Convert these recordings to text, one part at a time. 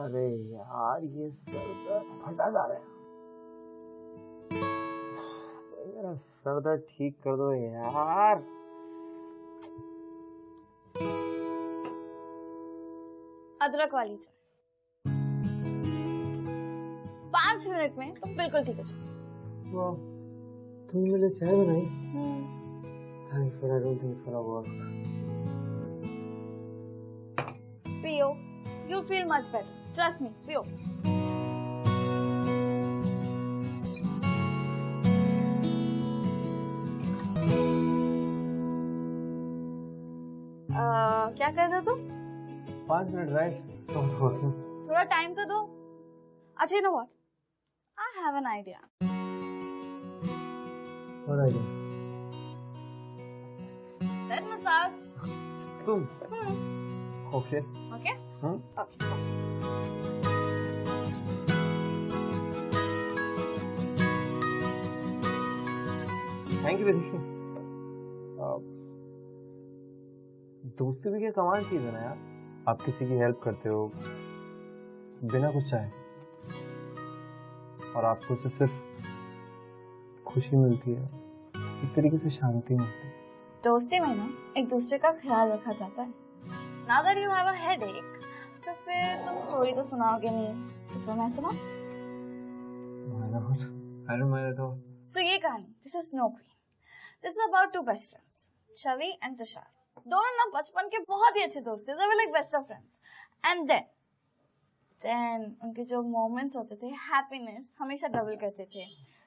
अरे यार ये सर दर्द फटा जा रहा है। मेरा सर दर्द ठीक कर दो यार। अदरक वाली चाय 5 मिनट में तो बिल्कुल ठीक हो जाए। वाह, तुमने मेरे लिए चाय बनाई। Thanks but I don't think it's gonna work. पियो, you'll feel much better. Trust me, पियो। क्या कर रहे हो तुम? 5 मिनट राइट। थोड़ा टाइम तो दो। अच्छा, you know what? I have an idea. What idea? Head massage. तुम? Okay. Okay? Okay. Thank you very. दोस्ती भी क्या कमाल चीज है ना यार। आप किसी की हेल्प करते हो बिना कुछ चाहे और आपको उससे सिर्फ खुशी मिलती है, एक तरीके से शांति मिलती है। दोस्ती में ना एक दूसरे का ख्याल रखा जाता है। Now that you have a headache, तो फिर तुम स्टोरी तो सुनाओगे नहीं, तो फिर मैं सुनाऊं? Why not? I don't mind at all. So ये कहानी, this is Snow Queen. This is about two best friends, Chavi and Tushar. दोनों ना बचपन के बहुत ही अच्छे दोस्त थे, they were like best of friends. And then उनके जो moments होते थे, happiness हमेशा double करते थे.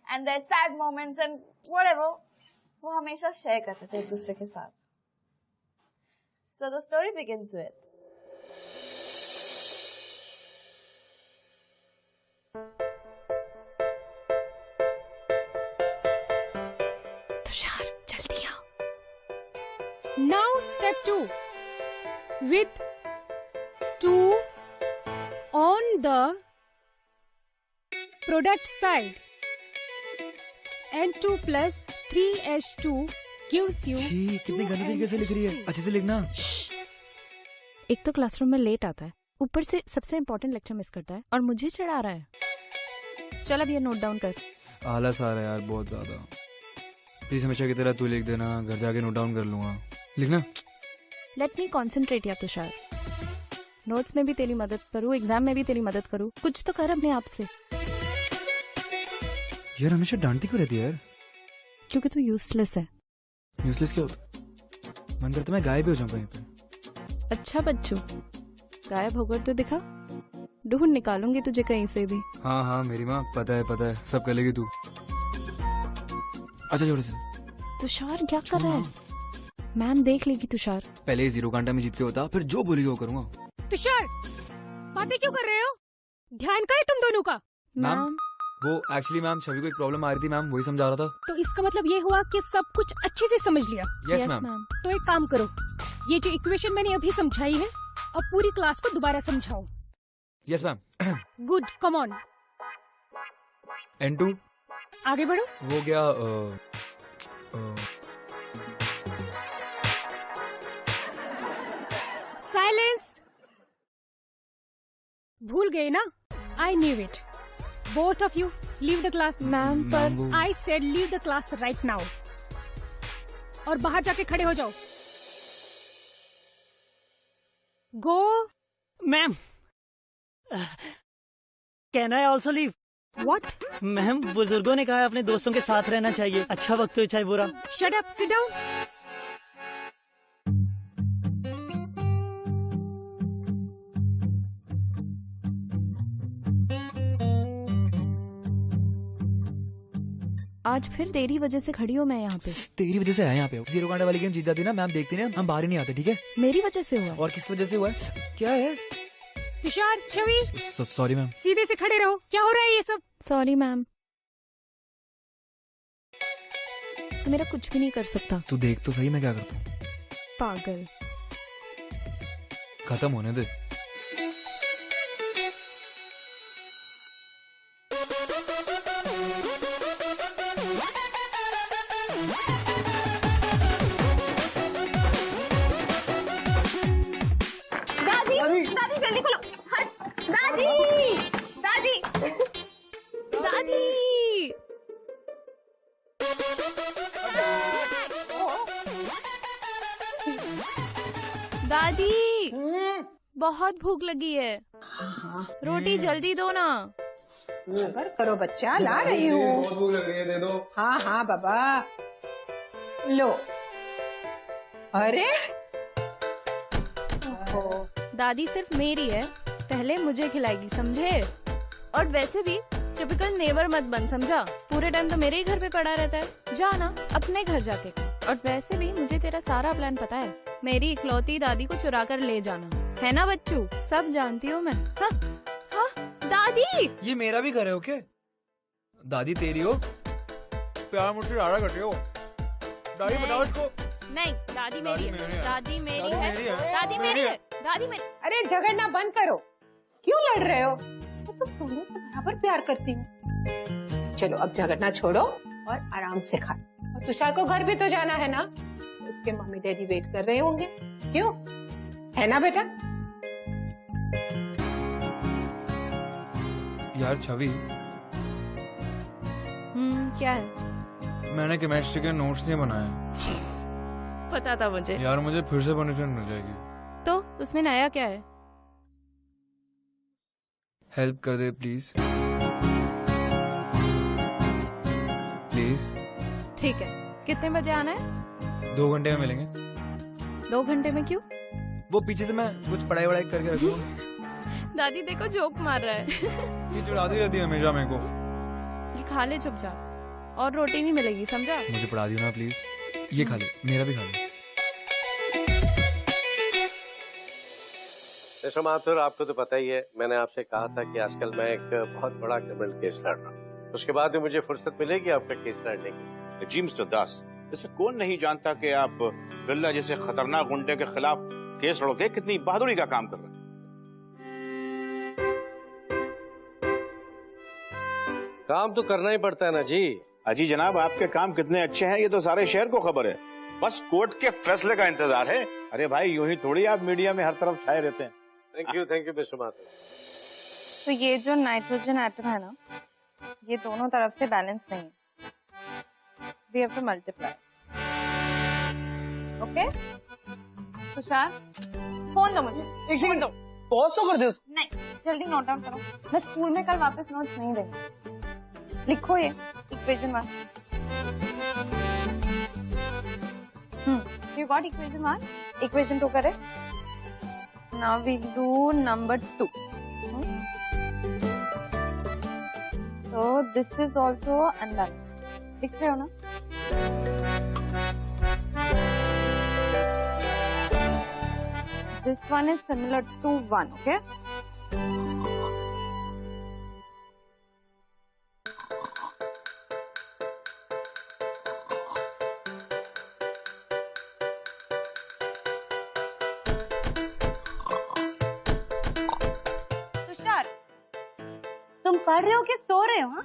And their sad moments and whatever, वो हमेशा share करते थे एक दूसरे के साथ. So the story begins with Tushar जल्दी आओ। Now step 2 with 2 on the product side and 2 plus 3H2 gives you। छी, कितनी गंदी तरीके से लिख रही है, अच्छे से लिखना। एक तो क्लासरूम में लेट आता है, ऊपर से सबसे इम्पोर्टेंट लेक्चर मिस करता है और मुझे चिढ़ा रहा है। चल अब ये नोट डाउन कर। आलस आ रहा है यार बहुत ज्यादा। प्लीज हमेशा की तरह तू लिख देना, घर जाके नोट डाउन कर लूंगा। लिखना। लेट मी कॉन्सेंट्रेट या तुषार। नोट्स में भी तेरी मदद करूँ, एग्जाम में भी तेरी मदद करूँ, कुछ तो कर अपने आप से। यार हमेशा डांटती क्यों रहती है यार? क्योंकि तू यूजलेस है। यूजलेस क्या होता? मन करता मैं गायब ही हो जाऊं कहीं पे। अच्छा बच्चू, गायब होकर तो दिखा, ढूंढ निकालूंगी तुझे कहीं से भी। हाँ हाँ मेरी माँ, पता है सब कर लेगी तू। अच्छा छोड़ से। तुषार क्या कर रहा है? मैम देख लेगी तुषार। पहले 0 घंटा में जीत के बता, फिर जो बोलेगी वो करूंगा। तुषार बातें क्यों कर रहे हो? ध्यान का है तुम दोनों का? मैम वो एक्चुअली मैम छवि को एक प्रॉब्लम आ रही थी मैम, वही समझा रहा था। तो इसका मतलब ये हुआ कि सब कुछ अच्छे से समझ लिया? Yes ma'am. तो एक काम करो, ये जो इक्वेशन मैंने अभी समझाई है अब पूरी क्लास को दोबारा समझाओ। Yes ma'am. Good, come on. N2 आगे बढ़ो। वो गया साइलेंस। भूल गए ना? I knew it. Both of you leave the class. Ma'am पर I said leave the class right now. और बाहर जाके खड़े हो जाओ। Go. Ma'am can I also leave? What? Ma'am बुजुर्गों ने कहा है अपने दोस्तों के साथ रहना चाहिए, अच्छा वक्त हो चाहे बुरा। Shut up, sit down. आज फिर तेरी वजह से खड़ी हूँ मैं यहाँ पे। तेरी वजह से है यहाँ पे। 0 घंटे वाली गेम जीत जाती ना मैम, देखती ना हम बाहर ही नहीं आते। ठीक है मेरी वजह से हुआ। और किसकी वजह से हुआ है? क्या है? तुषार, छवि सॉरी मैम। सीधे से खड़े रहो। क्या हो रहा है ये सब? Sorry ma'am. तू मेरा कुछ भी नहीं कर सकता। तू देख तो सही मैं क्या करता हूँ। पागल। खत्म होने दे। दादी जल्दी खोलो। दादी दादी बहुत भूख लगी है, रोटी जल्दी दो ना। सब्र करो बच्चा, ला रही हूँ। बहुत भूख लग रही है, दे दो। हाँ हाँ बाबा, लो। अरे दादी सिर्फ मेरी है, पहले मुझे खिलाएगी, समझे? और वैसे भी टिपिकल नेबर मत बन, समझा? पूरे टाइम तो मेरे ही घर पे पड़ा रहता है, जा ना अपने घर जाके। और वैसे भी मुझे तेरा सारा प्लान पता है, मेरी इकलौती दादी को चुरा कर ले जाना है ना बच्चू, सब जानती हूँ मैं। हाँ हाँ दादी, ये मेरा भी घर है, ओके? दादी तेरी हो, प्यार मुझसे ज्यादा करते हो। दादी बताओ इसको। नहीं, दादी मेरी है, दादी मेरी है, दादी मेरी है, दादी मेरी। अरे झगड़ना बंद करो, क्यों लड़ रहे हो? मैं तो दोनों से बराबर प्यार करती हूँ। चलो अब झगड़ना छोड़ो और आराम से खाओ। और तुषार को घर भी तो जाना है ना, उसके मम्मी डैडी वेट कर रहे होंगे, क्यों? है ना बेटा? यार छवि, क्या है? मैंने केमिस्ट्री के नोट्स नहीं बनाए। पता था मुझे। यार मुझे फिर से पनिशमेंट मिल जाएगी। तो उसमें नया क्या है? हेल्प कर दे प्लीज, प्लीज। ठीक है, कितने बजे आना है? 2 घंटे में मिलेंगे। 2 घंटे में क्यों? वो पीछे से मैं कुछ पढ़ाई वढ़ाई करके रखूंगा। दादी देखो जोक मार रहा है। ये चिढ़ाती रहती है हमेशा मेरे को। ये खा ले चुपचाप, और रोटी नहीं मिलेगी, समझा? मुझे पढ़ा दियो ना प्लीज। ये खा ले, मेरा भी खा ले। मिस्टर माथुर, आपको तो पता ही है, मैंने आपसे कहा था कि आजकल मैं एक बहुत बड़ा क्रिमिनल केस लड़ रहा हूँ। उसके बाद भी मुझे फुर्सत मिलेगी आपका केस लड़ने की। जी मिस्टर दास, जैसे कौन नहीं जानता कि आप बिरला जैसे खतरनाक गुंडे के खिलाफ केस लड़ोगे, कितनी बहादुरी का काम कर रहे हैं। काम तो करना ही पड़ता है ना जी। अजी जनाब, आपके काम कितने अच्छे हैं ये तो सारे शहर को खबर है, बस कोर्ट के फैसले का इंतजार है। अरे भाई, यूं ही थोड़ी आप मीडिया में हर तरफ छाए रहते हैं। Thank you mister Mathur. तो ये जो नाइट्रोजन एटम है ना, ये दोनों तरफ से बैलेंस नहीं है, we have to multiply. Okay Tushar, phone दो मुझे। एक सेकंड दो, पॉज तो कर दे उसको। नहीं, जल्दी नोट डाउन करो, मैं स्कूल में कल वापस नोट्स नहीं देंगे। लिखो ये equation 1। You got equation 1? Equation 2 करे। Now we do number 2। So this is also unbalanced. दिख रहे हो ना? This one is similar to 1, okay? Tushar, तुम पढ़ रहे हो कि सो रहे हो? हाँ,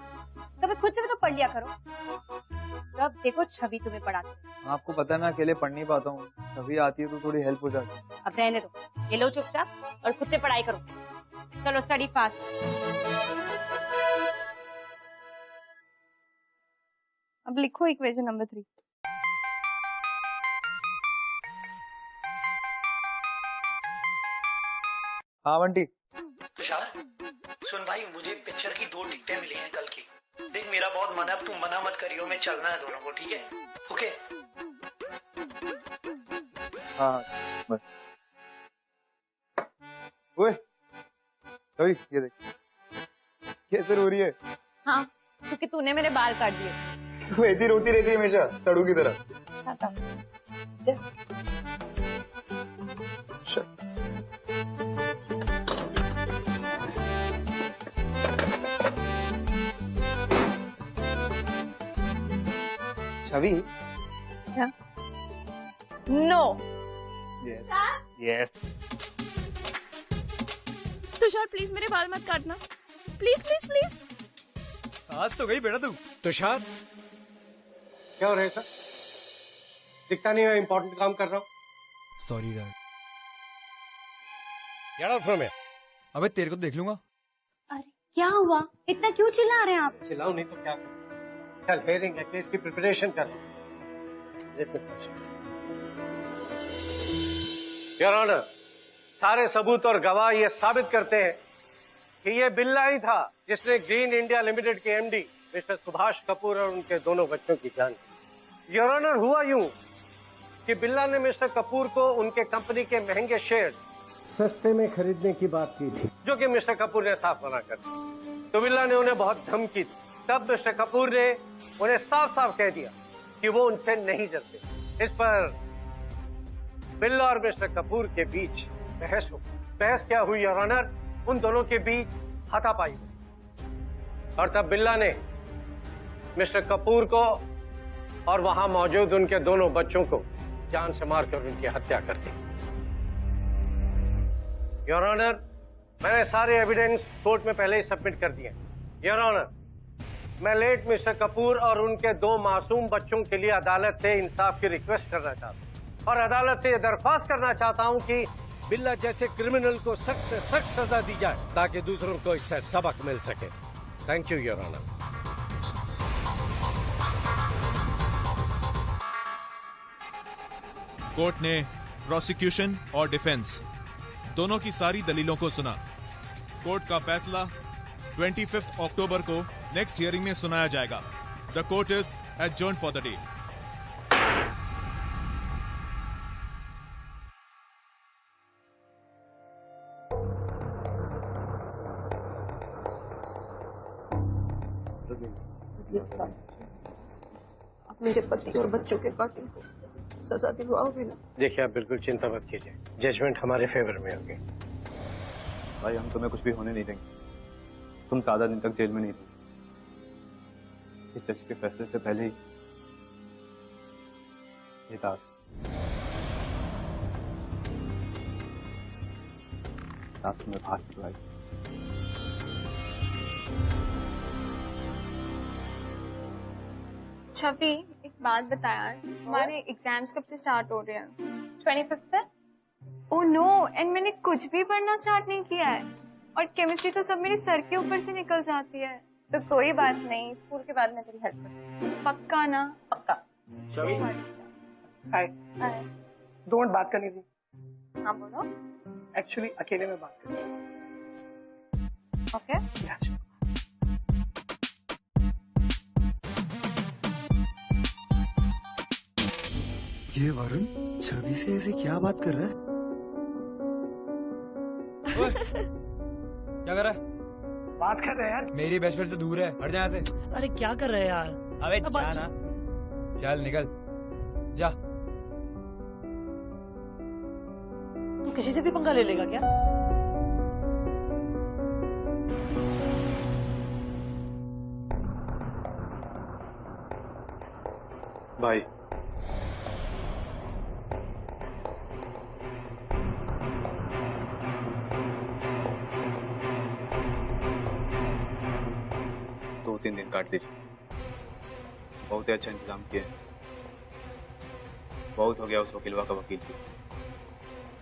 कभी खुद से भी तो पढ़ लिया करो। जब देखो छवि तुम्हें पढ़ाती। आपको पता है मैं अकेले पढ़ नहीं पाता हूँ, छवि आती है तो थोड़ी हेल्प हो जाती है। अब रहने दो, ये लो चुपचाप और खुद से पढ़ाई करो। चलो स्टडी फास्ट। अब लिखो इक्वेशन नंबर 3। हाँ बंटी। तुषार सुन भाई, मुझे पिक्चर की 2 टिकटें मिली हैं कल की। देख मेरा बहुत मन है, अब तुम मना मत करियो, मैं चलना है दोनों को, ठीक है? ओके। हाँ बस। ओए छवि, ये देख कैसे रो रही है। हाँ, क्योंकि तूने मेरे बाल काट दिए। तू ऐसी रोती रहती है हमेशा, सड़ू की तरह। छवि। क्या? No. Yes yes. Tushar please मेरे बाल मत काटना, प्लीज प्लीज प्लीज। आज तो गई बेटा तू। तुषार, क्या हो रहा है सर? दिखता नहीं है इम्पोर्टेंट काम कर रहा हूँ। Sorry dad. Get out from here. अबे तेरे को देख लूंगा। अरे क्या हुआ, इतना क्यों चिल्ला रहे हैं आप? चिल्लाऊं नहीं तो क्या करूं? कल हेयरिंग है, केस की प्रिपरेशन कर। योर ऑनर, सारे सबूत और गवाह ये साबित करते हैं कि ये बिल्ला ही था जिसने ग्रीन इंडिया लिमिटेड के एमडी मिस्टर सुभाष कपूर और उनके दोनों बच्चों की जान ली। योर ऑनर, हुआ यूं कि बिल्ला ने मिस्टर कपूर को उनके कंपनी के महंगे शेयर सस्ते में खरीदने की बात की थी, जो कि मिस्टर कपूर ने साफ मना कर दी। तो बिल्ला ने उन्हें बहुत धमकी दी। तब मिस्टर कपूर ने उन्हें साफ साफ कह दिया कि वो उनसे नहीं डरते। इस पर बिल्ला और मिस्टर कपूर के बीच बहस हो। बहस क्या हुई योर ऑनर? उन दोनों के बीच हाथापाई हुई और तब बिल्ला ने मिस्टर कपूर को और वहां मौजूद उनके दोनों बच्चों को जान से मारकर उनकी हत्या कर दी। योर ऑनर, मैंने सारे एविडेंस कोर्ट में पहले ही सबमिट कर दिए। योर ऑनर, मैं लेट मिस्टर कपूर और उनके 2 मासूम बच्चों के लिए अदालत से इंसाफ की रिक्वेस्ट करना चाहता हूं और अदालत से यह दरख्वास्त करना चाहता हूं कि बिल्ला जैसे क्रिमिनल को सख्त से सख्त सजा दी जाए ताकि दूसरों को इससे सबक मिल सके। Thank you your honour. Court ने प्रोसिक्यूशन और डिफेंस दोनों की सारी दलीलों को सुना। कोर्ट का फैसला 25 अक्टूबर को नेक्स्ट हियरिंग में सुनाया जाएगा। The court is adjourned for the day. आप मेरे पति और बच्चों के कातिल को सजा दिलवाओगे ना? देखिए, आप बिल्कुल चिंता मत कीजिए, जजमेंट हमारे फेवर में होगी। भाई, हम तुम्हें कुछ भी होने नहीं देंगे। तुम ज्यादा दिन तक जेल में नहीं रहोगे। इस जज के फैसले से पहले ही ये दास तुम्हें बाहर निकलाई। छवि, एक बात बता यार, हमारे एग्जाम्स कब से स्टार्ट हो रहे हैं? 25 से। ओह नो, एंड मैंने कुछ भी पढ़ना स्टार्ट नहीं किया है और केमिस्ट्री तो सब मेरे सर के ऊपर से निकल जाती है। तो कोई बात नहीं, स्कूल के बाद मैं तेरी हेल्प करूंगी। पक्का ना? पक्का। छवि, हाय। दो मिनट बात करनी थी। हाँ बोलो। एक्चुअली अकेले में बात करनी थी। ओके। ये वरुण छवि से ऐसे क्या बात कर रहा है? क्या कर रहा है? बात कर रहे हैं यार। मेरी बेस्ट फ्रेंड से दूर है, हट जा यहाँ से। अरे क्या कर रहे हैं यार? अबे जा ना, चल निकल जा। तू किसी से भी पंगा ले लेगा क्या? भाई, दो 3 दिन काट दीजिए। बहुत ही अच्छा इंतजाम किया है। बहुत हो गया उस वकीलवा का वकील भी।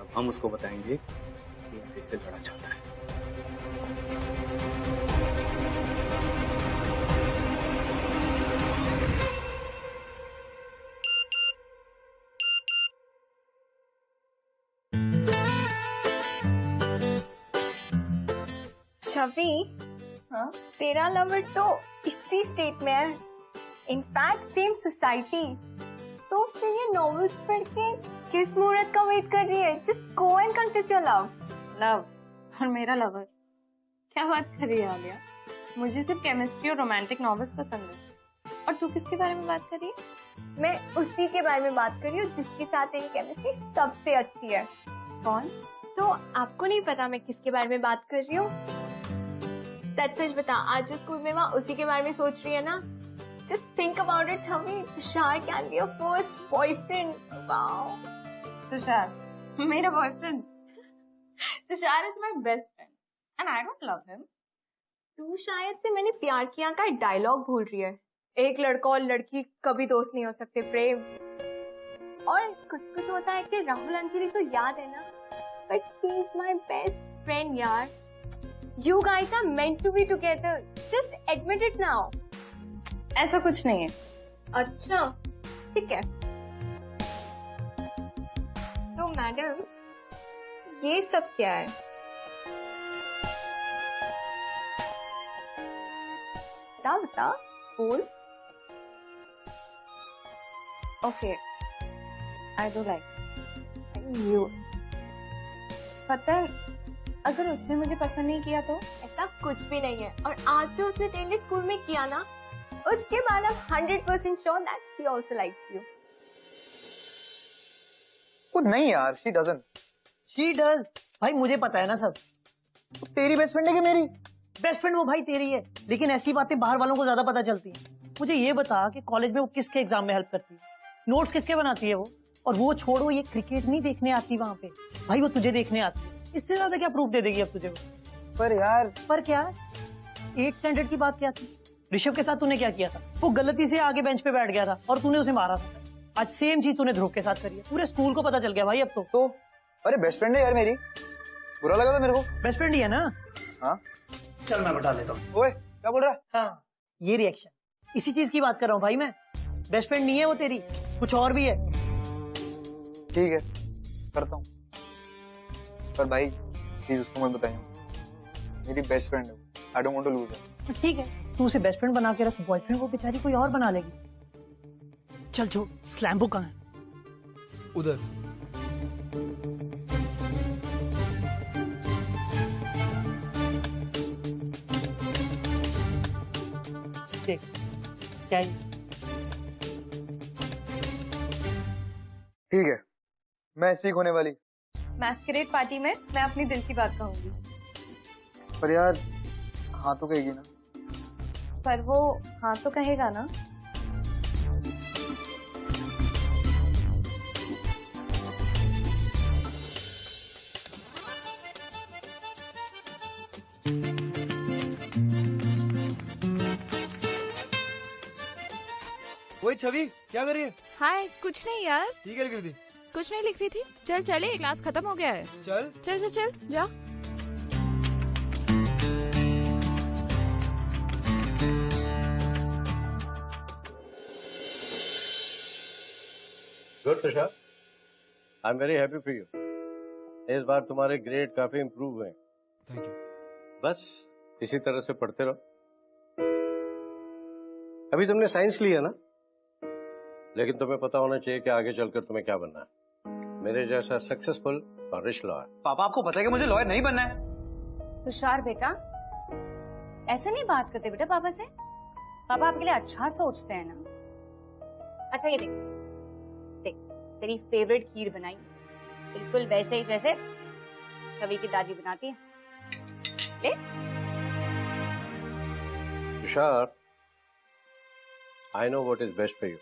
अब हम उसको बताएंगे कि इस केस से लड़ा चाहता है। छवि, हाँ? तेरा लवर तो इसी स्टेट में है, इनफैक्ट सेम सोसाइटी। तो फिर ये नॉवेल्स पढ़ के किस मुहूर्त का वेट कर रही है? Just go and confess your love. Love और मेरा लवर, क्या बात कर रही है आलिया? मुझे सिर्फ केमिस्ट्री और रोमांटिक नॉवेल्स पसंद है। और तू किसके बारे में बात कर रही है? मैं उसी के बारे में बात कर रही हूँ जिसके साथ तेरी केमिस्ट्री सबसे अच्छी है। कौन? तो आपको नहीं पता मैं किसके बारे में बात कर रही हूँ? सच बता, आज जो स्कूल में वहाँ उसी के बारे में सोच रही है ना? Just think about it, Chhavi. Tushar can be your first boyfriend. Wow. Tushar, मेरा boyfriend? Tushar is my best friend and I don't love him. तू शायद से मैंने प्यार किया का डायलॉग भूल रही है। एक लड़का और लड़की कभी दोस्त नहीं हो सकते, प्रेम। और कुछ होता है कि राहुल अंजलि तो याद है ना? But he is my best friend, यार. You guys are meant to be together. Just admit it now. ऐसा कुछ नहीं है। अच्छा, ठीक है। तो मैडम, ये सब क्या है? बता बता, बोल। Okay, I do like you. पता है, अगर उसने मुझे पसंद नहीं किया तो? ऐसा कुछ भी नहीं है। और आज जो उसने तेरे लिए स्कूल में किया ना, उसके बाद I'm 100% sure that he also likes you. वो नहीं यार, she doesn't. She does. भाई मुझे पता है ना सब। वो तेरी बेस्ट फ्रेंड है कि मेरी? बेस्ट फ्रेंड वो भाई तेरी है, लेकिन ऐसी बातें बाहर वालों को ज्यादा पता चलती हैं। मुझे ये बता कि कॉलेज में वो किसके एग्जाम में हेल्प करती है, नोट्स किसके बनाती है वो? और वो छोड़ो, ये क्रिकेट नहीं देखने आती वहां पे भाई, वो तुझे देखने आती है। इससे ज्यादा क्या प्रूफ दे देगी अब तुझे वो? पर यार, पर क्या? 8th स्टैंडर्ड की बात क्या थी? ऋषभ के साथ तूने क्या किया था? वो गलती से आगे बेंच पे बैठ गया था और तूने उसे मारा था। आज सेम चीज तूने ध्रुव के साथ करी है। पूरे स्कूल को पता चल गया भाई अब तो। अरे बेस्ट फ्रेंड है यार मेरी, बुरा लगा था मेरे को। बेस्ट फ्रेंड ही है ना? हाँ चल मैं बता देता हूँ। ओए क्या बोल रहा है? हाँ, ये रिएक्शन, इसी चीज की बात कर रहा हूँ भाई मैं। बेस्ट फ्रेंड नहीं है वो तेरी, कुछ और भी है। ठीक है, करता हूँ। पर भाई प्लीज उसको मत बताइए, मेरी बेस्ट फ्रेंड है, I don't want to lose her. ठीक है, तू उसे बेस्ट फ्रेंड बना के रख, बॉयफ्रेंड वो बेचारी कोई और बना लेगी। चल जो स्लैम बुक कहाँ है? उधर। देख क्या है? ठीक है, मैं स्पीक होने वाली। मैस्करेड पार्टी में मैं अपनी दिल की बात कहूंगी। पर यार हाँ तो कहेगी ना? पर वो हाँ तो कहेगा ना। ओए छवि, क्या कर रही है? हाय, कुछ नहीं यार। ठीक है, लिख रही थी। कुछ नहीं लिख रही थी। चल चले, क्लास खत्म हो गया है। चल चल चल चल जा। Good Tushar, I am very happy for you. इस बार तुम्हारे ग्रेड काफी इम्प्रूव हुए। Thank you. बस इसी तरह से पढ़ते रहो। अभी तुमने साइंस लिया ना, लेकिन तुम्हें पता होना चाहिए कि आगे चलकर तुम्हें क्या बनना है। मेरे जैसा सक्सेसफुल और रिच लॉयर। पापा आपको पता है कि मुझे लॉयर नहीं बनना है। तुषार बेटा, ऐसे नहीं बात करते बेटा पापा से। पापा आपके लिए अच्छा सोचते हैं ना। अच्छा ये देख देख, तेरी फेवरेट खीर बनाई, बिल्कुल वैसे ही जैसे छवि की दादी बनाती है। ले। Tushar, I know what is best for you,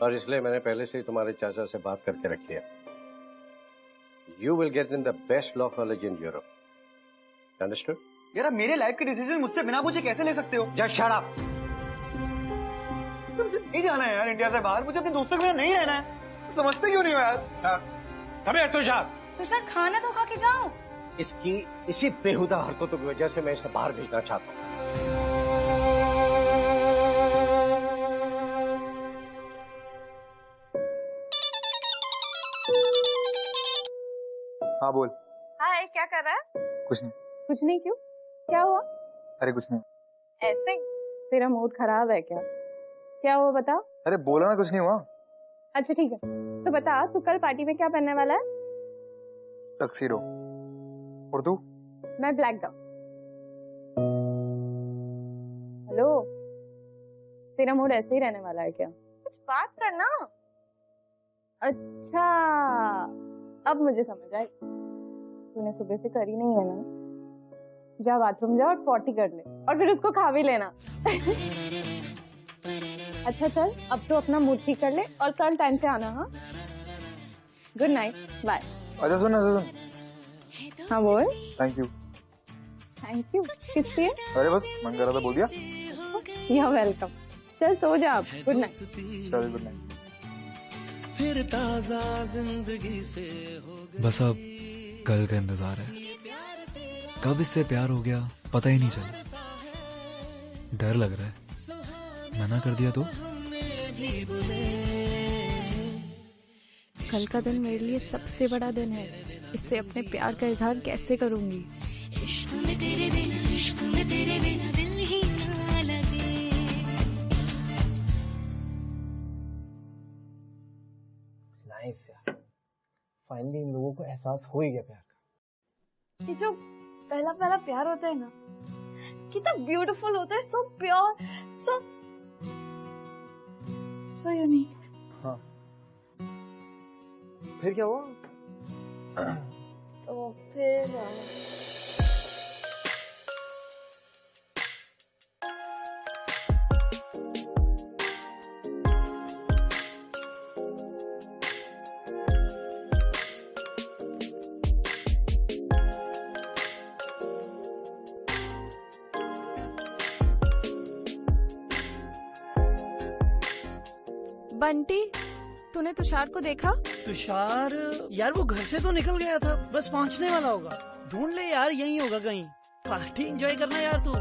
और इसलिए मैंने पहले से ही तुम्हारे चाचा से बात करके रखी है। You will get in the best law college in Europe, understood? यार मेरे लाइफ के डिसीजन मुझसे बिना पूछे कैसे ले सकते हो? Just shut up. नहीं जाना है यार इंडिया से बाहर, मुझे अपने दोस्तों के बिना नहीं रहना है। समझते क्यों नहीं हो यार? Come here Tushar. तुषार खाना तो खा के जाओ। इसकी इसी बेहुदा हरकतों की वजह से मैं इसे बाहर भेजना चाहता हूँ। हाँ बोल। हाय, क्या कर रहा है? कुछ नहीं। कुछ नहीं, क्यों? क्या हुआ? अरे कुछ नहीं। ऐसे ही? तेरा मूड खराब है क्या? क्या हुआ बता? अरे बोला ना कुछ नहीं हुआ। अच्छा ठीक है, तो बता तू कल पार्टी में क्या पहनने वाला है? टक्सीडो। और तू? मैं ब्लैक गाउन। हेलो, तेरा मूड ऐसे ही रहने वाला है क्या? कुछ बात करना। अच्छा, अब मुझे समझ आई, तूने सुबह से करी नहीं है ना। जा बाथरूम जा और पॉटी कर ले, और फिर उसको खा भी लेना। अच्छा चल, अब तो अपना मूड ठीक कर ले और कल टाइम से आना। हाँ, गुड नाइट, बाय। अच्छा सुन। हाँ बोल। Thank you. थैंक यू किस लिए? अरे बस मन कर रहा था, बोल दिया। You welcome. चल सो जा, गुड नाइट। चल गुड नाइट। फिर ताजा जिंदगी से हो गई। बस अब कल का इंतजार है, कब इससे प्यार हो गया पता ही नहीं चला। डर लग रहा है, मना कर दिया तो। कल का दिन मेरे लिए सबसे बड़ा दिन है, इससे अपने प्यार का इजहार कैसे करूंगी? इश्क में तेरे बिना दिल ही ना लगे। नाइस यार, फाइनली इन लोगों को एहसास हो ही गया प्यार का। ये जो पहला पहला प्यार होता है ना, कितना ब्यूटीफुल होता है, सो प्योर, सो यूनिक। हाँ, फिर क्या हुआ? तो फिर बंटी, तूने तुषार को देखा? तुषार यार वो घर से तो निकल गया था, बस पहुंचने वाला होगा। ढूंढ ले यार, यहीं होगा कहीं। पार्टी एंजॉय करना यार तू।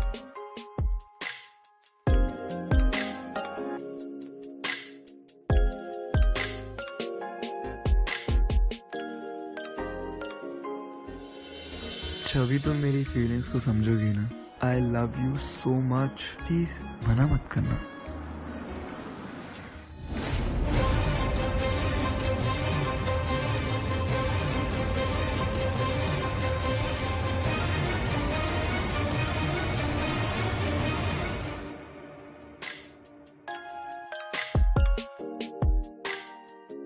छवि तुम मेरी फीलिंग्स को समझोगी ना? I love you so much, please मना मत करना।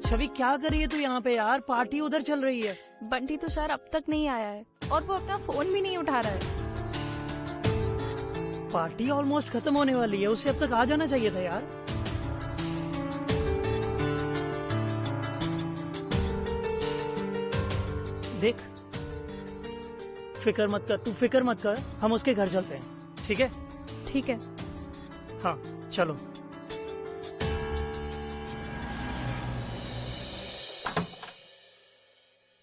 छवि क्या कर रही है तू यहाँ पे यार? पार्टी उधर चल रही है। बंटी तुषार अब तक नहीं आया है और वो अपना फोन भी नहीं उठा रहा है। पार्टी ऑलमोस्ट खत्म होने वाली है, उसे अब तक आ जाना चाहिए था यार। देख, फिक्र मत कर, तू फिक्र मत कर, हम उसके घर चलते हैं, ठीक है? ठीक है। हाँ चलो।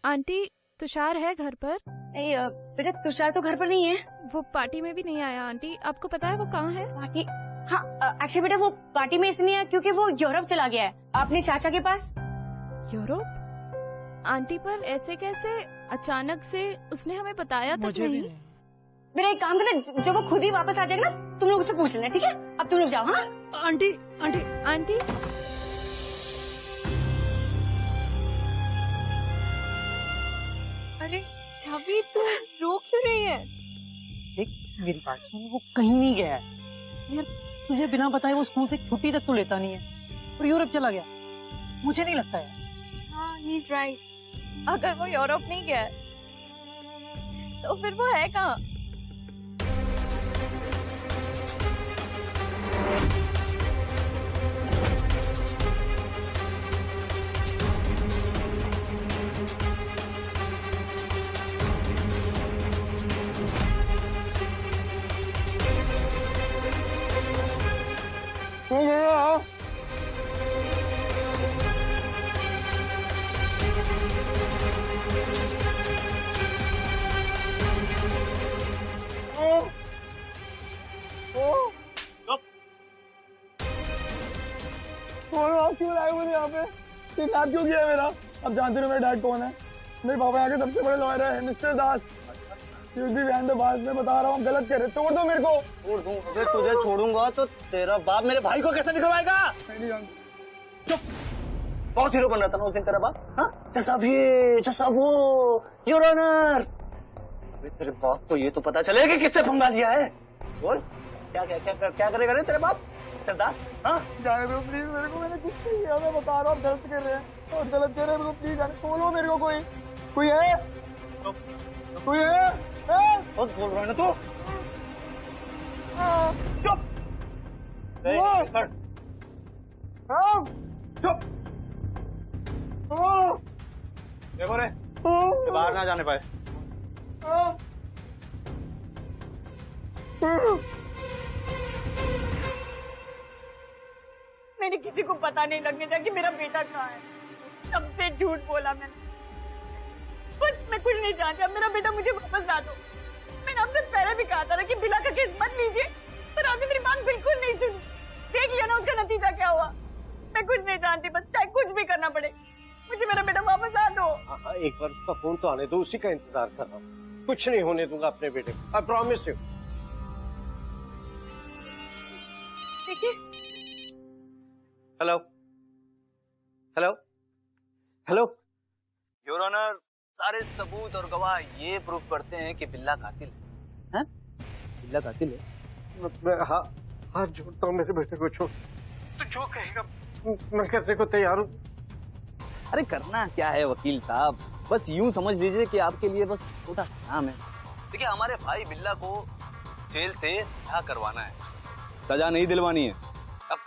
आंटी, तुषार है घर पर? नहीं बेटा, तुषार तो घर पर नहीं है। वो पार्टी में भी नहीं आया आंटी। आपको पता है वो कहाँ है? पार्टी? हाँ एक्चुअली बेटा वो पार्टी में इसलिए नहीं आया क्योंकि वो यूरोप चला गया है अपने चाचा के पास। यूरोप? आंटी पर ऐसे कैसे अचानक से? उसने हमें बताया तक नहीं। मेरा एक काम करना, जब वो खुद ही वापस आ जाएगा ना, तुम लोग उससे पूछ लेना, ठीक है? अब तुम लोग जाओ। हाँ आंटी आंटी आंटी अरे छवि, तू रो क्यों रही है? देख मेरी बात सुन, वो कहीं नहीं गया है यार। तुझे बिना बताए वो स्कूल से छुट्टी तक तो लेता नहीं है और यूरोप चला गया। मुझे नहीं लगता है। हाँ ही इज राइट। अगर वो यूरोप नहीं गया तो फिर वो है कहाँ? क्यों लाए मुझे यहाँ पे? किडनैप क्यों किया मेरा? अब जानते हो मेरा डैड कौन है? मेरे पापा यहाँ के सबसे बड़े लॉयर है, मिस्टर दास। मैं बता रहा हूँ, गलत कर रहे। तोड़ दो मेरे को। तोड़ दूं? अगर तुझे छोड़ूंगा तो तेरा बाप मेरे भाई को कैसे निकलवाएगा? चुप। बहुत हीरो बन रहा था ना उस दिन तेरा बाप। हाँ, जैसा वो योर ऑनर। तेरे बाप को ये तो पता चले कि किससे पंगा लिया है। बोल, क्या करेगा रे तेरे बाप? सरदास, हाँ? जाने दो प्लीज मेरे को, मैंने कुछ नहीं किया। मैं बता रहा हूँ, गलत कर रहे हैं और गलत कर रहे हैं। प्लीज जाने बोलो मेरे को। कोई है? कोई है? बहुत बोल रहा है ना तू? चुप। चुप। देखो रे, ये बाहर ना जाने पाए। मैंने किसी को पता नहीं लगने दिया कि मेरा बेटा कहाँ है। सबसे झूठ बोला मैंने। बस मैं कुछ नहीं जानती। अब मेरा बेटा मुझे वापस ला दो। मैंने आपसे पहले भी कहा था ना कि बिला का केस मत लीजिए, पर आपने मेरी बात बिल्कुल नहीं सुनी। देख लिया ना उसका नतीजा क्या हुआ। मैं कुछ नहीं जानती, बस चाहे कुछ भी करना पड़े। मुझे मेरा बेटा वापस आ दो। हाँ, एक बार उसका फोन तो आने दो, उसी का इंतजार कर रहा हूँ। कुछ नहीं होने दूंगा अपने बेटे को, आई प्रॉमिस यू। देखिए। Hello hello hello. Your honour, सारे सबूत और गवाह ये प्रूफ करते हैं कि बिल्ला कातिल है। बिल्ला कातिल है। मैं हाथ जोड़ता हूँ, मेरे बेटे को छोड़। तो जो कहेगा मैं करने को तैयार हूँ। अरे करना क्या है वकील साहब, बस यूं समझ लीजिए कि आपके लिए बस छोटा सा नाम है। देखिए, हमारे भाई बिल्ला को जेल से रिहा करवाना है, सजा नहीं दिलवानी है। अब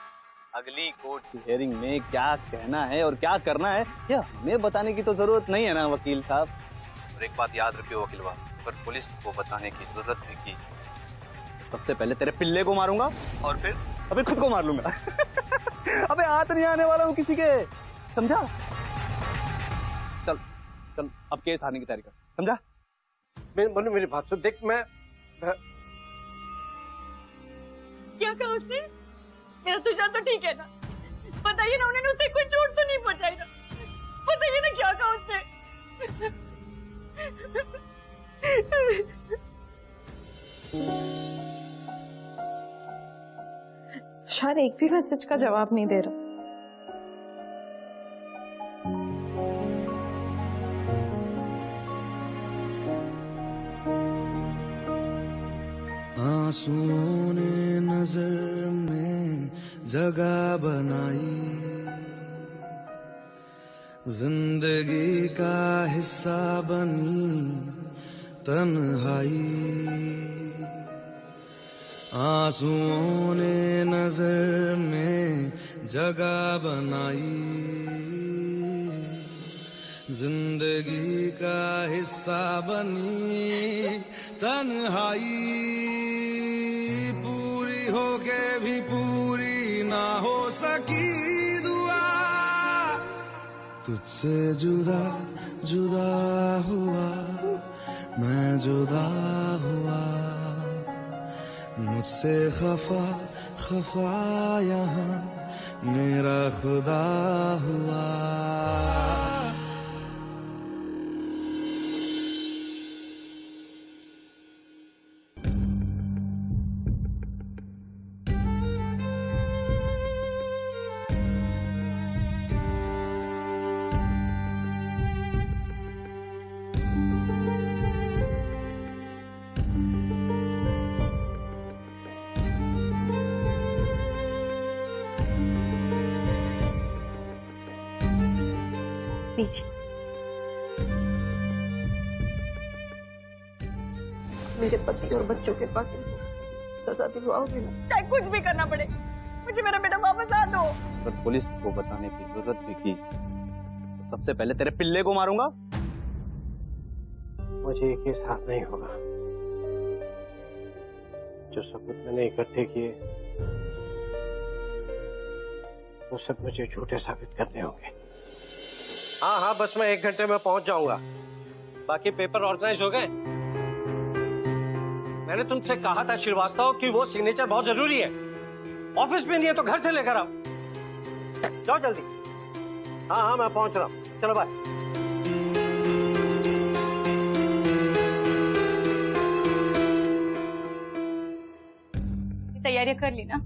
अगली कोर्ट की हियरिंग में क्या कहना है और क्या करना है ये हमें बताने की तो जरूरत नहीं है ना वकील साहब। और एक बात याद रखियो वकील साहब, अगर पुलिस को बताने की जरूरत भी की, सबसे पहले तेरे पिल्ले को मारूंगा और फिर अबे खुद को मार लूंगा। अबे हाथ नहीं आने वाला हूँ किसी के, समझा? चल चल अब केस हारने की तैयारी कर, समझा? मेरी बात सुन, देख मैं क्या कहा उसने? मेरा तुषार तो ठीक है ना? बताइए ना, उन्होंने उसे कोई चोट तो नहीं पहुंचाई ना? बताइए ना क्या कहा उसने? तुषार एक भी मैसेज का जवाब नहीं दे रहा। आंसुओं ने नजर में जगह बनाई, जिंदगी का हिस्सा बनी तन्हाई। आंसुओं ने नजर में जगह बनाई, जिंदगी का हिस्सा बनी तन्हाई। पूरी होके भी पूरी ना हो सकी दुआ, तुझसे जुदा जुदा हुआ मैं जुदा हुआ। मुझसे खफा खफा यहाँ मेरा खुदा हुआ। पीछे मेरे पति और बच्चों के कातिल को सजा दिलवाओगे ना? चाहे कुछ भी करना पड़े, मुझे मेरा बेटा वापस आ दो। अगर पुलिस को बताने की जरूरत भी की तो सबसे पहले तेरे पिल्ले को मारूंगा। मुझे ये केस हार नहीं होगा। जो सबूत मैंने इकट्ठे किए वो सब मुझे झूठे साबित करने होंगे। हाँ, बस मैं 1 घंटे में पहुंच जाऊंगा। बाकी पेपर ऑर्गेनाइज हो गए। मैंने तुमसे कहा था श्रीवास्तव कि वो सिग्नेचर बहुत जरूरी है। ऑफिस में नहीं है तो घर से लेकर आओ। जाओ जल्दी। हाँ, मैं पहुंच रहा हूँ। चलो बाय। तैयारियां कर ली ना?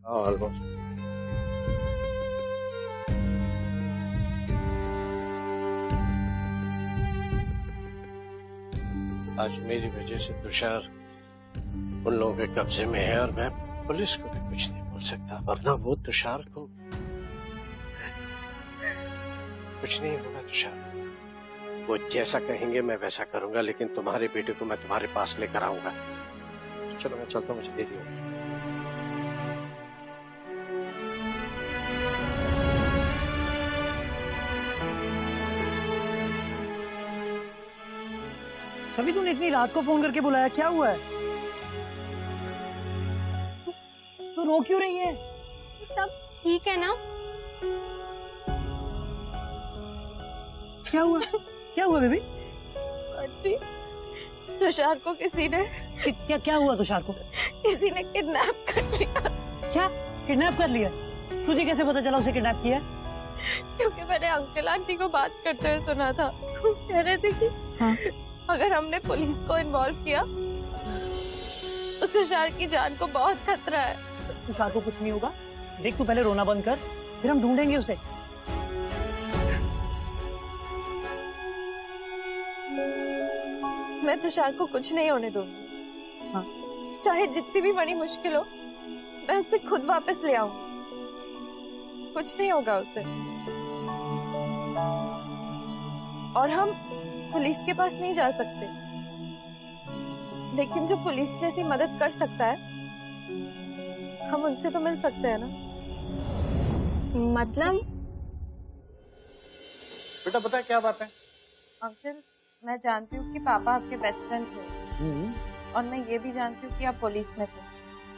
ऑलमोस्ट। आज मेरी वजह से तुषार उन लोगों के कब्जे में है और मैं पुलिस को भी कुछ नहीं बोल सकता, वरना वो तुषार को कुछ नहीं होगा। तुषार वो जैसा कहेंगे मैं वैसा करूंगा, लेकिन तुम्हारे बेटे को मैं तुम्हारे पास लेकर आऊंगा। चलो मैं चलता हूँ, मुझे देरी होगी। अभी तूने इतनी रात को फोन करके बुलाया, क्या हुआ है? तू रो क्यों रही है? सब ठीक है ना? क्या हुआ? क्या हुआ बेबी? तुषार को किसी ने क्या हुआ तुषार को? किसी ने किडनैप कर लिया। क्या किडनैप कर लिया? तुझे कैसे पता चला उसे किडनैप किया? क्योंकि मैंने अंकल आंटी को बात करते हुए सुना था। कह रहे थे कि अगर हमने पुलिस को इन्वॉल्व किया तो तुषार की जान को बहुत खतरा है। तुषार को कुछ नहीं होगा। देख तू पहले रोना बंद कर, फिर हम ढूंढेंगे उसे। मैं तुषार को कुछ नहीं होने दूंगी। हाँ। चाहे जितनी भी बड़ी मुश्किल हो, मैं उसे खुद वापस ले आऊंगी। कुछ नहीं होगा उसे। और हम पुलिस के पास नहीं जा सकते, लेकिन जो पुलिस जैसी मदद कर सकता है, हम उनसे तो मिल सकते हैं ना। मतलब? बेटा पता है क्या बात है? अंकल, मैं जानती हूँ कि पापा आपके बेस्ट फ्रेंड थे, और मैं ये भी जानती हूँ कि आप पुलिस में थे,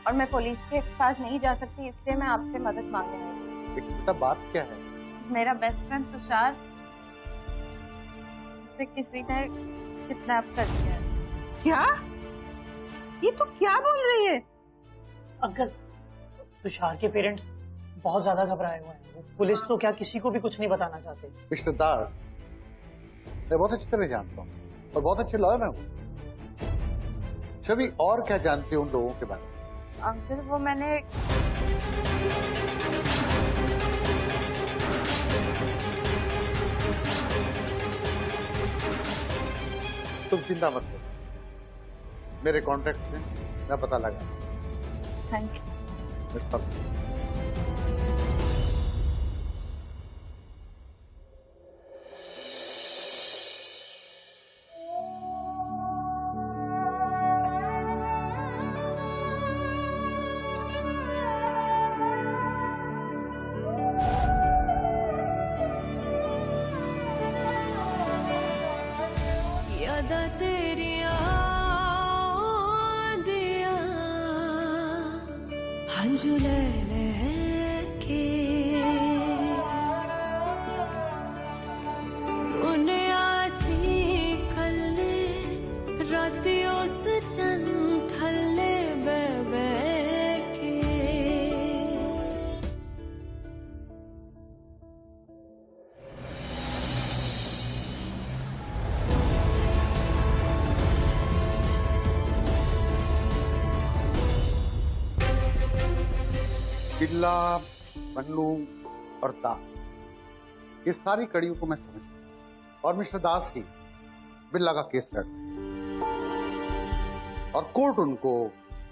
और मैं पुलिस के पास नहीं जा सकती, इसलिए मैं आपसे मदद मांगने आई हूँ। बेटा बात क्या है? मेरा बेस्ट फ्रेंड तुषार, उसे किसी ने किडनैप कर दिया है। क्या? ये तो क्या बोल रही है? अंकल, तुषार के पेरेंट्स बहुत ज्यादा घबराए हुए हैं। वो पुलिस तो क्या किसी को भी कुछ नहीं बताना चाहते। मिस्टर दास, मैं बहुत अच्छी तरह जानता हूँ और बहुत अच्छे लॉयर हूँ। छवि, और क्या जानती हूँ उन लोगों के बारे में? अंकल, वो मैंने तुम चिंता मत करो, मेरे कॉन्ट्रैक्ट से मैं पता लगा। Thank you. यादा तेरिया दिया हंजू ले के उन्हें आसी कल्ले रातियों से चंद थल्ले बे के बिल्ला, मन्नू और दास, इस सारी कड़ियों को मैं समझ गया और मिस्टर दास ही बिल्ला का केस लड़ और कोर्ट उनको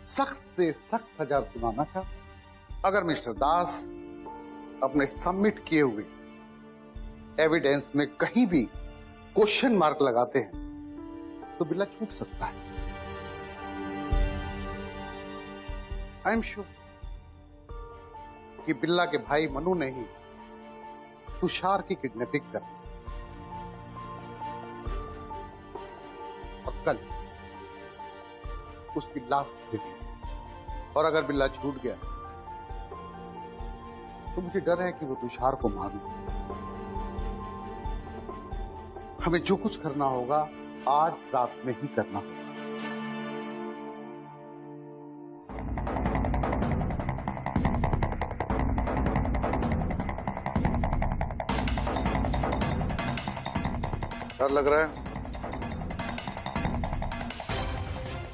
सख्त से सख्त सजा सुनाना चाहता। अगर मिस्टर दास अपने सबमिट किए हुए एविडेंस में कहीं भी क्वेश्चन मार्क लगाते हैं तो बिल्ला छूट सकता है। आई एम श्योर कि बिल्ला के भाई मनु ने ही तुषार की किडनैपिंग कर और कल उसकी लाश दे दी। और अगर बिल्ला छूट गया तो मुझे डर है कि वो तुषार को मार दे। हमें जो कुछ करना होगा आज रात में ही करना होगा। डर लग रहा है?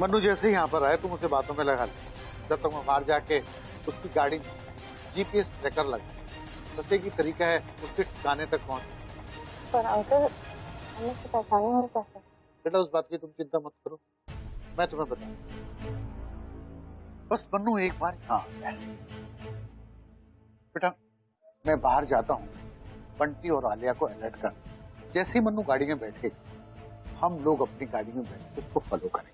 मन्नू जैसे ही यहाँ पर आए तुम उसे बातों में लगा ले। जब तक मैं बाहर जाके उसकी गाड़ी में जीपीएस ट्रैकर लगा, बस एक ही तरीका है उसके ठिकाने तक पहुंचने। पर अंकल, हमें तो पहचाने होंगे कैसे? बेटा उस बात की तुम चिंता मत करो, मैं तुम्हें बताऊंगा। बस मन्नू एक बार यहाँ आ जाए। बेटा मैं बाहर जाता हूँ बंटी और आलिया को अलर्ट कर। जैसे ही मन्नू गाड़ी में बैठे हम लोग अपनी गाड़ी में बैठ उसको फॉलो करेंगे।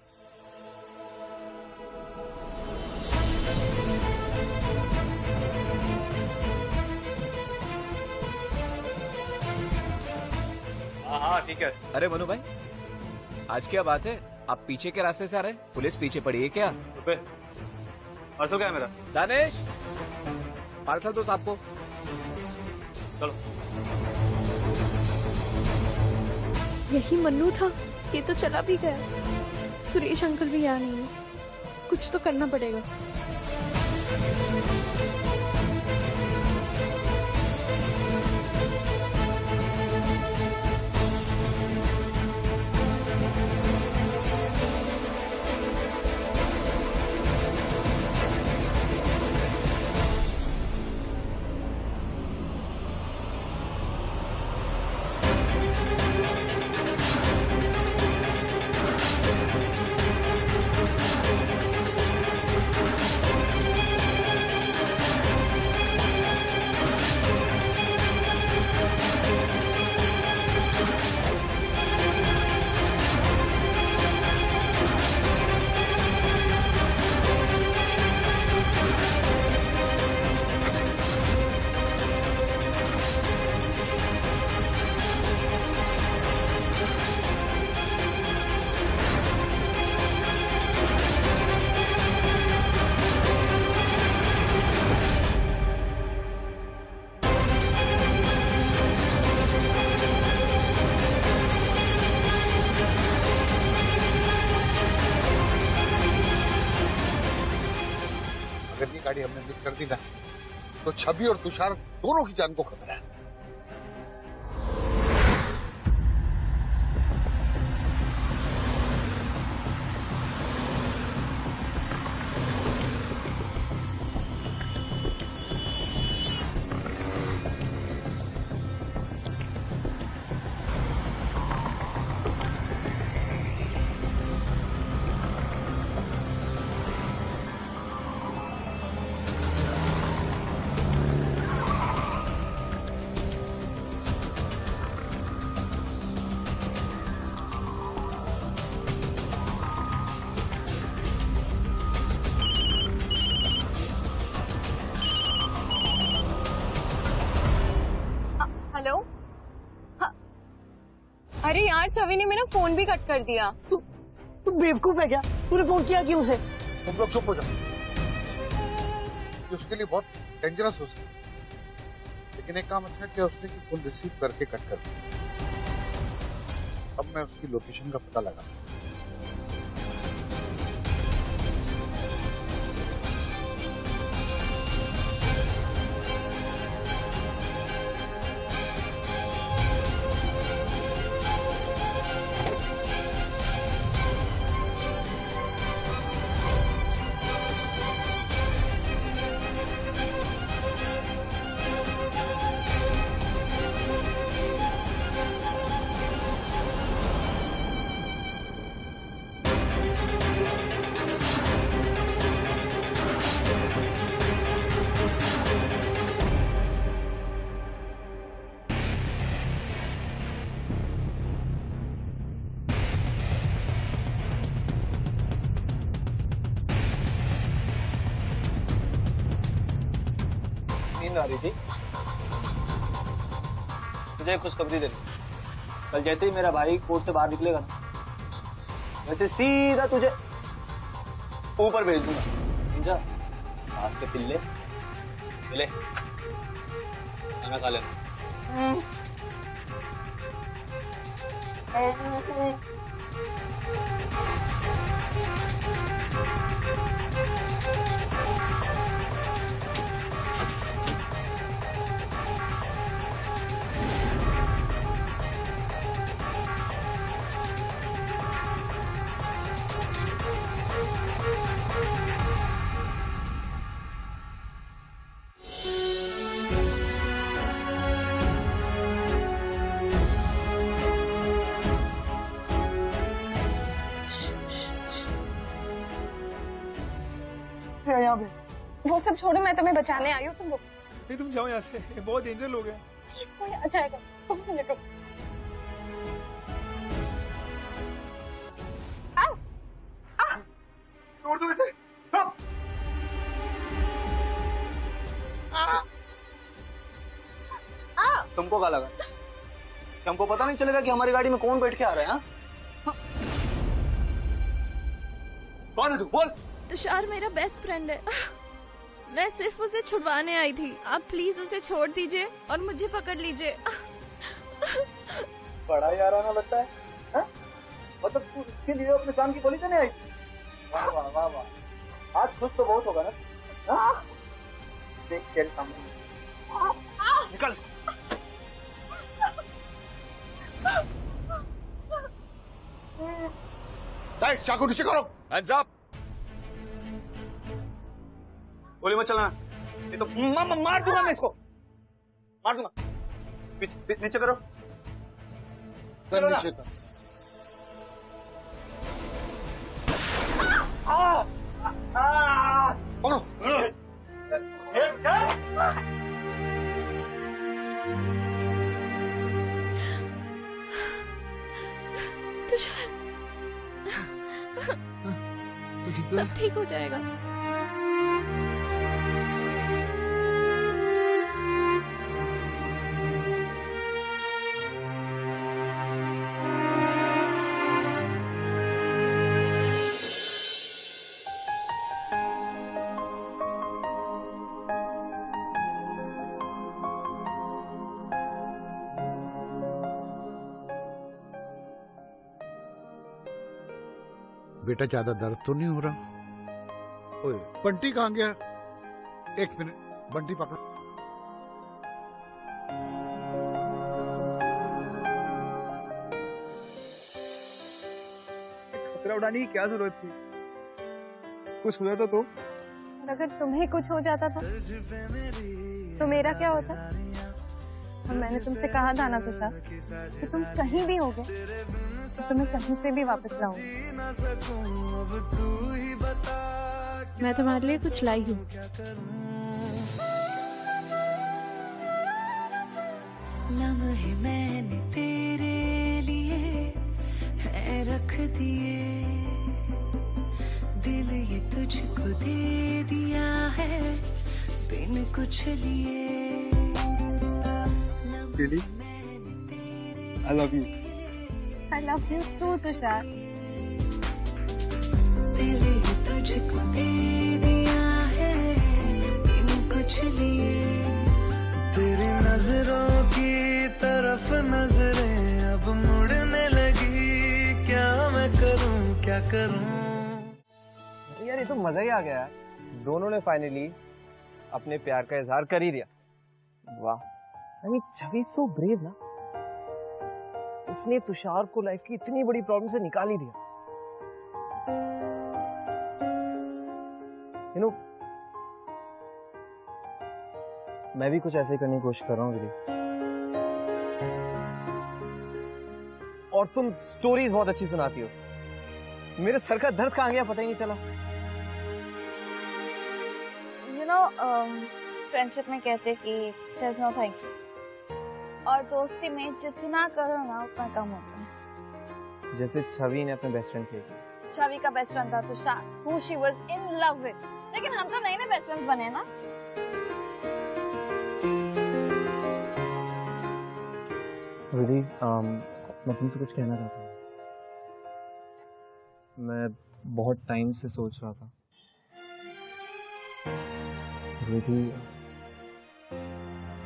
हाँ ठीक है। अरे मनु भाई, आज क्या बात है? आप पीछे के रास्ते से आ रहे हैं? पुलिस पीछे पड़ी है क्या? पार्सल क्या है मेरा? दानिश, पार्सल दो साहब को। चलो। यही मन्नू था। ये तो चला भी गया। सुरेश अंकल भी यहाँ नहीं है। कुछ तो करना पड़ेगा। गाड़ी हमने मिस कर दी ना, तो छवि और तुषार दोनों की जान को खतरा है। हेलो। हाँ। अरे यार छवि ने मेरा फोन भी कट कर दिया। तू बेवकूफ है क्या? तूने फोन किया क्यों उसे? तुम लोग चुप हो जाओ। ये उसके लिए बहुत डेंजरस हो सकता है, लेकिन एक काम अच्छा किया उसने कि फोन रिसीव करके कट कर दिया। अब मैं उसकी लोकेशन का पता लगा सकता हूँ। नींद आ रही थी। तुझे खुशखबरी देनी, कल जैसे ही मेरा भाई कोर्ट से बाहर निकलेगा ना, वैसे सीधा तुझे ऊपर भेज दूंगा, समझा? पास के पिल्ले ले, खाना खा लेना। यहाँ पे वो सब छोड़ो, मैं तुम्हें बचाने आई हूँ। तुम लोग नहीं, तुम जाओ यहाँ से, ये बहुत डेंजर लोग हैं। प्लीज, कोई आ जाएगा। तुम मिनट रुको। छोड़ दो इसे। तुमको क्या लगा? हमको पता नहीं चलेगा कि हमारी गाड़ी में कौन बैठ के आ रहा है? हाँ? कौन है तू? बोल। तुषार मेरा बेस्ट फ्रेंड है। मैं सिर्फ उसे छुड़वाने आई थी। आप प्लीज उसे छोड़ दीजिए और मुझे पकड़ लीजिए। बड़ा याराना लगता है, हाँ? मतलब तू इसके लिए अपने जान की गोली देने आई थी? वाह वाह वाह वाह, आज खुश तो बहुत होगा ना? हाँ? देख तेरे सामने निकल। चाकू नीचे करो। Hands up! गोली मत चलाना, ये तो मार दूंगा मैं इसको, मार दूंगा। नीचे करो। चलो ना। नीचे कर। तुषार, सब ठीक हो जाएगा। बेटा ज्यादा दर्द तो नहीं हो रहा? ओए, बंटी कहाँ गया? एक मिनट, बंटी पकड़ो। खतरा उठाने की क्या जरूरत थी? कुछ हुआ तो अगर तुम्हें कुछ हो जाता था तो मेरा क्या होता? और मैंने तुमसे कहा था ना तुषार कि तुम कहीं भी होगे तो तुम्हें कहीं से भी वापस लाऊंगी। मैं तुम्हारे लिए कुछ लाई हूँ। लम्हे मैंने तेरे लिए है रख दिए, दिल ये तुझको दे दिया है बिन कुछ लिए। Really? I love you. I love you too, Tushar. दिल ये तुझको दे दिया है बिन कुछ लिए। तेरी नजरों की तरफ नजरें अब मुड़ने लगी, क्या मैं करूं क्या करूं। यार ये तो मजा ही आ गया यार। दोनों ने फाइनली अपने प्यार का इजहार कर ही दिया। वाह, I mean Chhavi so brave ना, उसने तुषार को लाइफ की इतनी बड़ी प्रॉब्लम से निकाल ही दिया। यू नो, मैं भी कुछ ऐसे ही करने की कोशिश कर रहा हूँ गिरी। और तुम स्टोरीज बहुत अच्छी सुनाती हो। मेरे सर का दर्द कहाँ गया पता ही नहीं चला। यू नो, फ्रेंडशिप में कहते कि there's no thank you, और दोस्ती में जितना करो ना उतना कम होता है। जैसे छवि ने अपने बेस्ट फ्रेंड के लिए। छवि का बेस्ट फ्रेंड था Tushar, who she was in love with, लेकिन हम तो नए नए बेस्ट फ्रेंड्स बने ना। रिधि, मैं तुमसे कुछ कहना चाहता हूँ। मैं बहुत टाइम से सोच रहा था रिधि,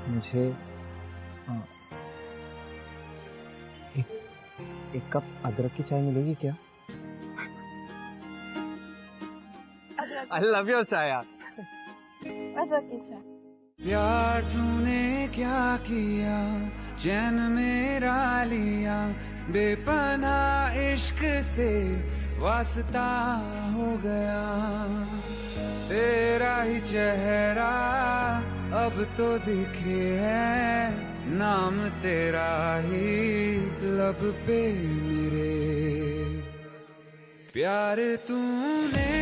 मुझे एक कप अदरक की चाय मिलेगी क्या? आई लव योर चाय यार। अदरक की चाय। प्यार तूने क्या किया, चैन मेरा लिया, बेपनाह इश्क से वास्ता हो गया। तेरा ही चेहरा अब तो दिखे है, नाम तेरा ही लब पे मेरे। प्यार तूने